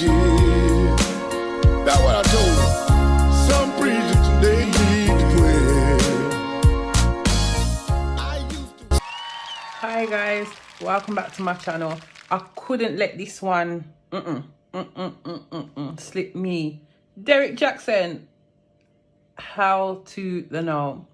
shit. That's what I told her. Some preachers, they need to quit. Hi guys, welcome back to my channel. I couldn't let this one slip me. Derrek Jaxn, how to the know.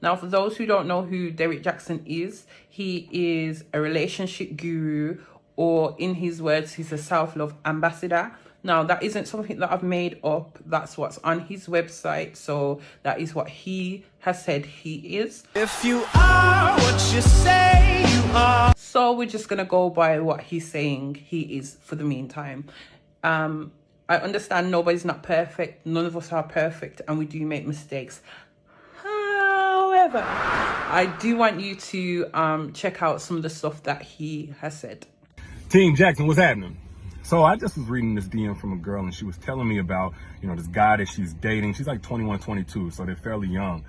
Now, for those who don't know who Derrek Jaxn is, he is a relationship guru, or in his words, he's a self-love ambassador. Now, that isn't something that I've made up. That's what's on his website. So that is what he has said he is. If you are what you say you are. So we're just going to go by what he's saying he is for the meantime. I understand nobody's not perfect. None of us are perfect, and we do make mistakes. However, I do want you to check out some of the stuff that he has said. Team Jackson, what's happening? So I just was reading this DM from a girl, and she was telling me about, this guy that she's dating. She's like 21, 22, so they're fairly young.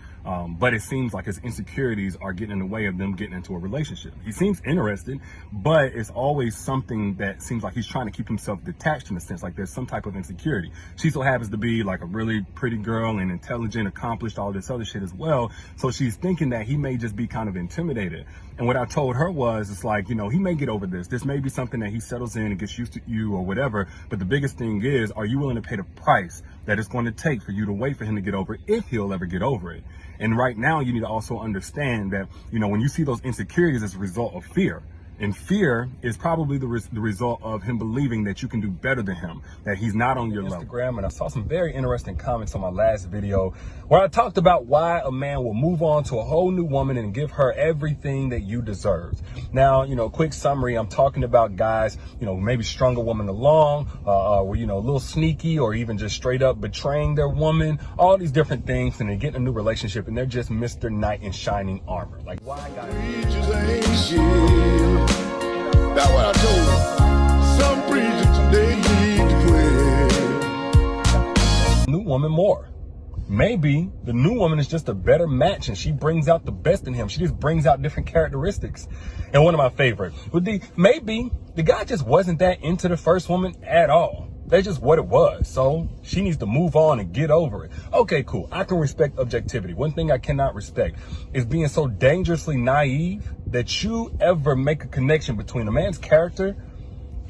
But it seems like his insecurities are getting in the way of them getting into a relationship. He seems interested, but it's always something that seems like he's trying to keep himself detached in a sense, like there's some type of insecurity. She so happens to be like a really pretty girl and intelligent, accomplished, all this other shit as well. So she's thinking that he may just be kind of intimidated. And what I told her was, it's like, he may get over this. This may be something that he settles in and gets used to you or whatever. But the biggest thing is, are you willing to pay the price that it's going to take for you to wait for him to get over it, if he'll ever get over it? And right now, you need to also understand that, when you see those insecurities as a result of fear, and fear is probably the result of him believing that you can do better than him, that he's not on your level. Instagram, and I saw some very interesting comments on my last video where I talked about why a man will move on to a whole new woman and give her everything that you deserve. Now, quick summary, I'm talking about guys, maybe strung a woman along, were, a little sneaky, or even just straight up betraying their woman, all these different things, and they get in a new relationship and they're just Mr. Knight in shining armor. Like, why guys? Preachers ain't shit. That's what I told her. Some preachers, they need to quit. New woman more. Maybe the new woman is just a better match, and she brings out the best in him. She just brings out different characteristics. And one of my favorite would be, maybe the guy just wasn't that into the first woman at all. That's just what it was. So she needs to move on and get over it. Okay, cool. I can respect objectivity. One thing I cannot respect is being so dangerously naive that you ever make a connection between a man's character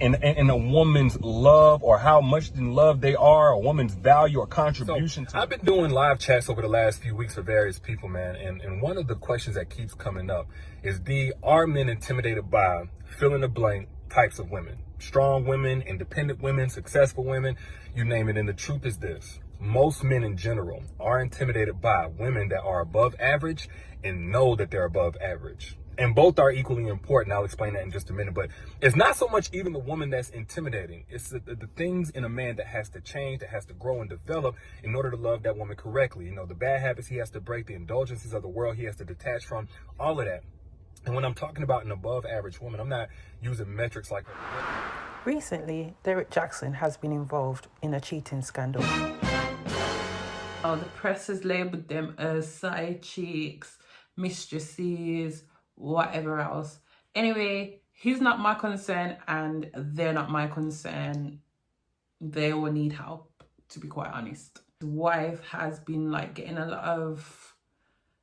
and a woman's love, or how much in love they are, a woman's value or contribution to. I've been doing live chats over the last few weeks for various people, man. And one of the questions that keeps coming up is, are men intimidated by fill in the blank types of women? Strong women, independent women, successful women, you name it. And the truth is this: most men in general are intimidated by women that are above average and know that they're above average. And both are equally important. I'll explain that in just a minute. But it's not so much even the woman that's intimidating. It's the things in a man that has to change, that has to grow and develop in order to love that woman correctly. The bad habits he has to break, the indulgences of the world he has to detach from, all of that. And when I'm talking about an above average woman, I'm not using metrics like... Recently, Derrek Jaxn has been involved in a cheating scandal. Oh, the press has labelled them as side chicks, mistresses, whatever else. Anyway, he's not my concern and they're not my concern. They all need help, to be quite honest. His wife has been getting a lot of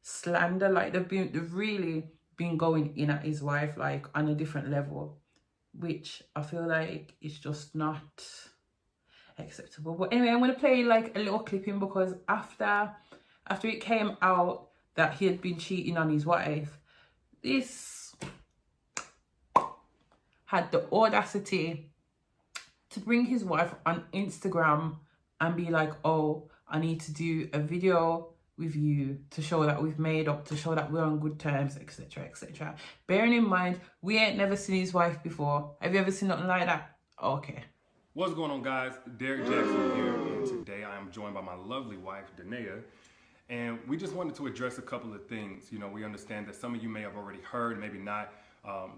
slander. They've really been going in at his wife on a different level, which I feel like is just not acceptable. But anyway, I'm gonna play a little clipping, because after it came out that he had been cheating on his wife, this had the audacity to bring his wife on Instagram and be like, oh, I need to do a video with you to show that we've made up, to show that we're on good terms, etc, etc. Bearing in mind, we ain't never seen his wife before. Have you ever seen nothing like that? Okay. What's going on, guys? Derrek Jaxn here, and today I am joined by my lovely wife, Danae. And we just wanted to address a couple of things. We understand that some of you may have already heard, maybe not,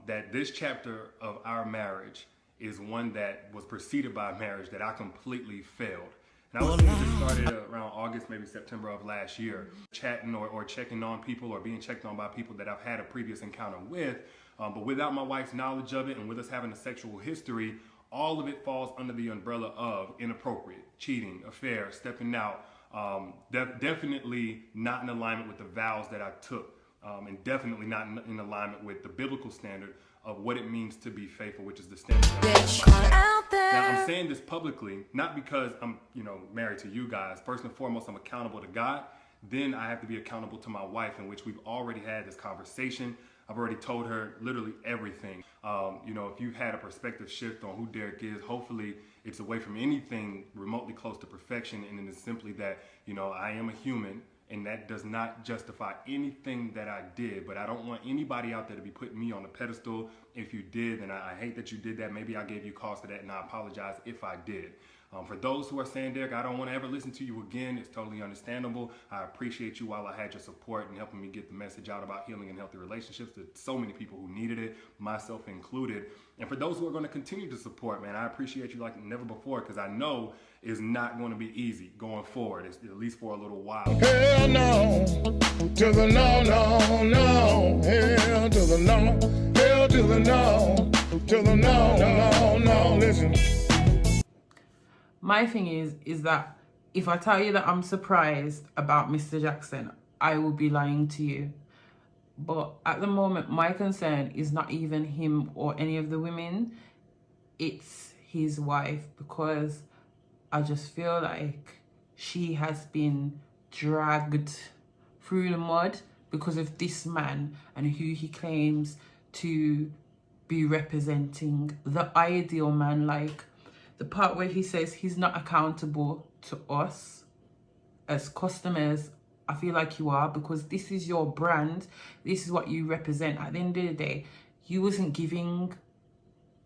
that this chapter of our marriage is one that was preceded by a marriage that I completely failed. And I was just started around August, maybe September of last year, chatting or checking on people, or being checked on by people that I've had a previous encounter with. But without my wife's knowledge of it, and with us having a sexual history, all of it falls under the umbrella of inappropriate, cheating, affair, stepping out, definitely not in alignment with the vows that I took, and definitely not in alignment with the biblical standard of what it means to be faithful, which is the standard that now, I'm saying this publicly, not because I'm, married to you guys. First and foremost, I'm accountable to God. Then I have to be accountable to my wife, in which we've already had this conversation. I've already told her literally everything. If you've had a perspective shift on who Derrek is, hopefully it's away from anything remotely close to perfection. And it is simply that, I am a human, and that does not justify anything that I did. But I don't want anybody out there to be putting me on a pedestal. If you did, then I hate that you did that. Maybe I gave you cause for that, and I apologize if I did. For those who are saying, Derrek, I don't want to ever listen to you again, it's totally understandable. I appreciate you while I had your support and helping me get the message out about healing and healthy relationships to so many people who needed it, myself included. And for those who are going to continue to support, man, I appreciate you like never before, because I know it's not going to be easy going forward, at least for a little while. Hell no, to the no, no, no. Hell to the no, hell to the no, to the no, no, no. Listen. My thing is that if I tell you that I'm surprised about Mr. Jaxn, I will be lying to you. But at the moment, my concern is not even him or any of the women. It's his wife, because I just feel like she has been dragged through the mud because of this man and who he claims to be representing, the ideal man. Like the part where he says he's not accountable to us as customers, I feel like you are, because this is your brand. This is what you represent. At the end of the day, you wasn't giving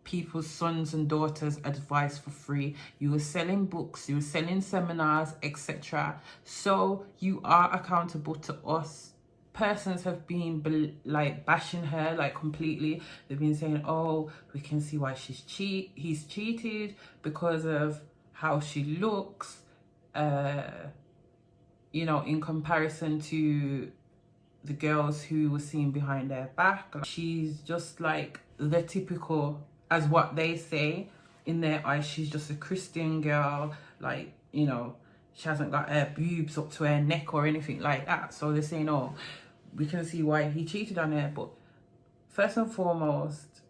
people's sons and daughters advice for free. You were selling books, you were selling seminars, etc. So you are accountable to us. Persons have been bashing her like completely. They've been saying, oh, we can see why he's cheated because of how she looks, in comparison to the girls who were seen behind their back. She's just like the typical, as what they say in their eyes, she's just a Christian girl, she hasn't got her boobs up to her neck or anything like that. So they're saying, oh, we can see why he cheated on her. But first and foremost,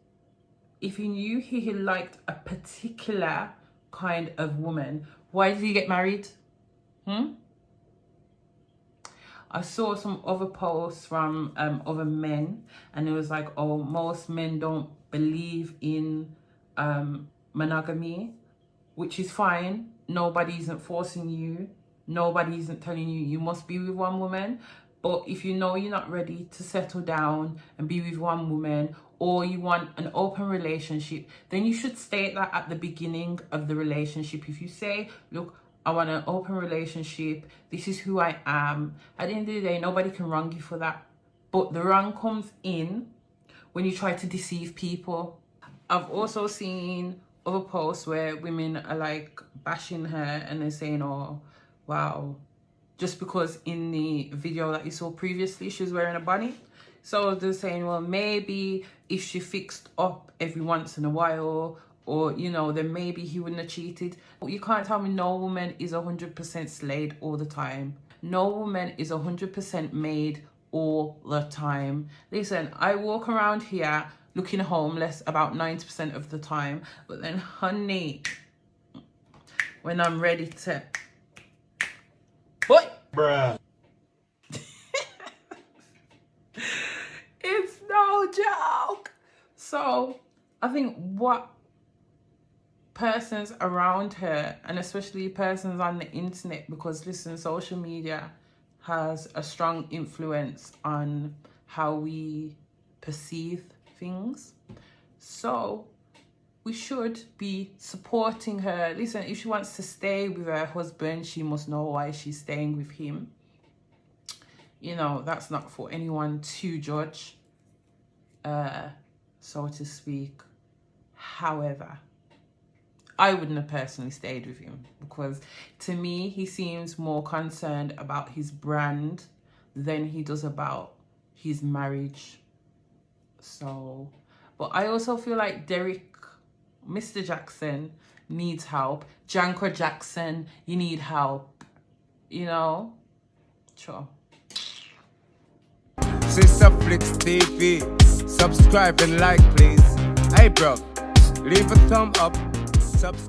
if he knew he liked a particular kind of woman, why did he get married? I saw some other posts from other men, and it was like, oh, most men don't believe in monogamy, which is fine. Nobody isn't forcing you. Nobody isn't telling you you must be with one woman. But if you know you're not ready to settle down and be with one woman, or you want an open relationship, then you should state that at the beginning of the relationship. If you say, look, I want an open relationship, this is who I am, at the end of the day, nobody can wrong you for that. But the wrong comes in when you try to deceive people. I've also seen other posts where women are like bashing her, and they're saying, oh, wow, just because in the video that you saw previously, she was wearing a bunny. So they're saying, well, maybe if she fixed up every once in a while, or, then maybe he wouldn't have cheated. But you can't tell me no woman is 100% slayed all the time. No woman is 100% made all the time. Listen, I walk around here looking homeless about 90% of the time. But then, honey, when I'm ready to... Boy! Bruh. It's no joke. So, I think what persons around her, and especially persons on the internet, because listen, social media has a strong influence on how we perceive things. So we should be supporting her. Listen, if she wants to stay with her husband, she must know why she's staying with him. That's not for anyone to judge, so to speak. However, I wouldn't have personally stayed with him, because to me, he seems more concerned about his brand than he does about his marriage. So, but I also feel like Derrek Mr. Jackson needs help. Jancrow Jackson, you need help. You know? Sure. Sister Flicks TV, subscribe and like please. Hey bro, leave a thumb up, subscribe.